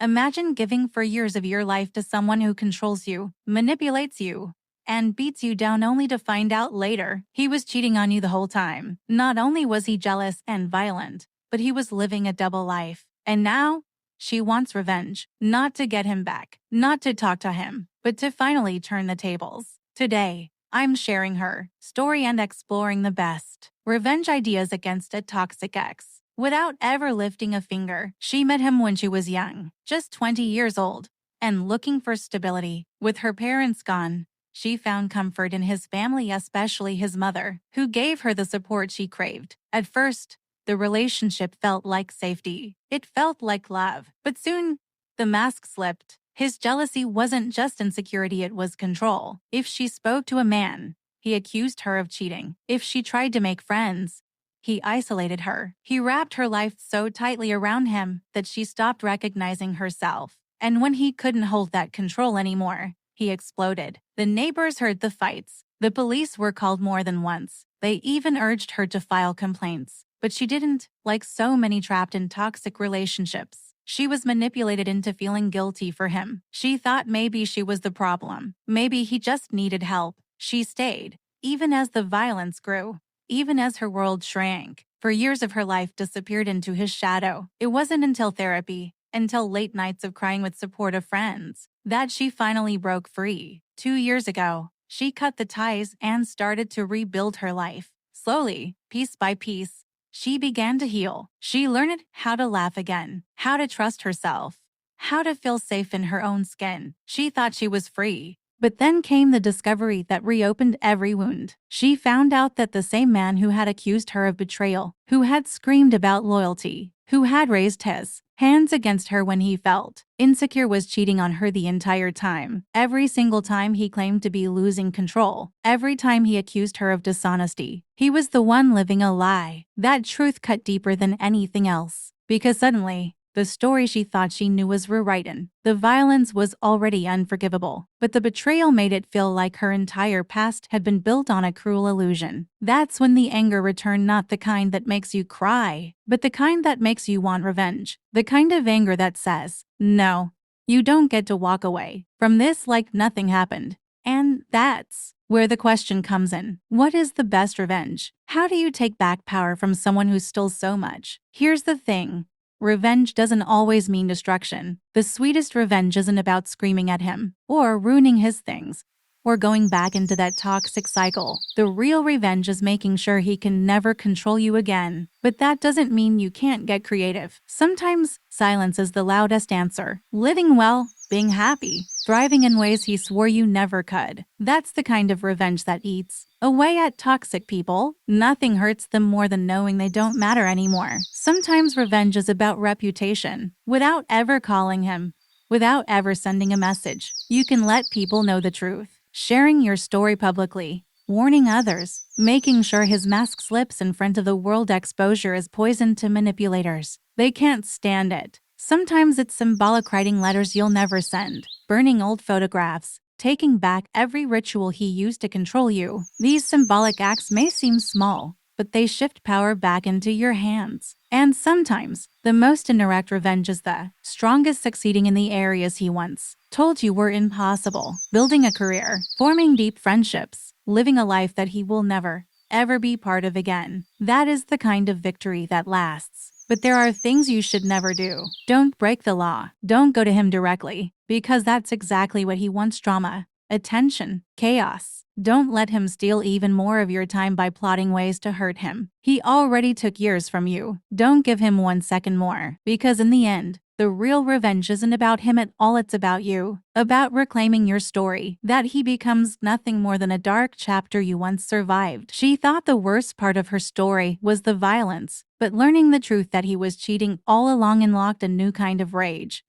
Imagine giving for years of your life to someone who controls you, manipulates you, and beats you down only to find out later he was cheating on you the whole time. Not only was he jealous and violent, but he was living a double life. And now, she wants revenge, not to get him back, not to talk to him, but to finally turn the tables. Today, I'm sharing her story and exploring the best revenge ideas against a toxic ex. Without ever lifting a finger, she met him when she was young, just 20 years old, and looking for stability. With her parents gone, she found comfort in his family, especially his mother, who gave her the support she craved. At first, the relationship felt like safety. It felt like love. But soon, the mask slipped. His jealousy wasn't just insecurity, it was control. If she spoke to a man, he accused her of cheating. If she tried to make friends, he isolated her. He wrapped her life so tightly around him that she stopped recognizing herself. And when he couldn't hold that control anymore, he exploded. The neighbors heard the fights. The police were called more than once. They even urged her to file complaints. But she didn't. Like so many trapped in toxic relationships, she was manipulated into feeling guilty for him. She thought maybe she was the problem. Maybe he just needed help. She stayed, even as the violence grew, even as her world shrank. For years of her life disappeared into his shadow. It wasn't until therapy, until late nights of crying with supportive friends, that she finally broke free. 2 years ago, she cut the ties and started to rebuild her life. Slowly, piece by piece, she began to heal. She learned how to laugh again, how to trust herself, how to feel safe in her own skin. She thought she was free. But then came the discovery that reopened every wound. She found out that the same man who had accused her of betrayal, who had screamed about loyalty, who had raised his hands against her when he felt insecure, was cheating on her the entire time. Every single time he claimed to be losing control, every time he accused her of dishonesty, he was the one living a lie. That truth cut deeper than anything else, because suddenly, the story she thought she knew was rewritten. The violence was already unforgivable, but the betrayal made it feel like her entire past had been built on a cruel illusion. That's when the anger returned, not the kind that makes you cry, but the kind that makes you want revenge. The kind of anger that says, no, you don't get to walk away from this like nothing happened. And that's where the question comes in. What is the best revenge? How do you take back power from someone who stole so much? Here's the thing. Revenge doesn't always mean destruction. The sweetest revenge isn't about screaming at him, or ruining his things, or going back into that toxic cycle. The real revenge is making sure he can never control you again. But that doesn't mean you can't get creative. Sometimes, silence is the loudest answer. Living well, being happy, thriving in ways he swore you never could. That's the kind of revenge that eats away at toxic people. Nothing hurts them more than knowing they don't matter anymore. Sometimes revenge is about reputation. Without ever calling him, without ever sending a message, you can let people know the truth. Sharing your story publicly, warning others, making sure his mask slips in front of the world. Exposure is poison to manipulators. They can't stand it. Sometimes it's symbolic, writing letters you'll never send, burning old photographs, taking back every ritual he used to control you. These symbolic acts may seem small, but they shift power back into your hands. And sometimes, the most indirect revenge is the strongest, succeeding in the areas he once told you were impossible, building a career, forming deep friendships, living a life that he will never, ever be part of again. That is the kind of victory that lasts. But there are things you should never do. Don't break the law. Don't go to him directly, because that's exactly what he wants: drama, attention, chaos. Don't let him steal even more of your time by plotting ways to hurt him. He already took years from you. Don't give him 1 second more, because in the end, the real revenge isn't about him at all. It's about you, about reclaiming your story, that he becomes nothing more than a dark chapter you once survived. She thought the worst part of her story was the violence, but learning the truth that he was cheating all along unlocked a new kind of rage.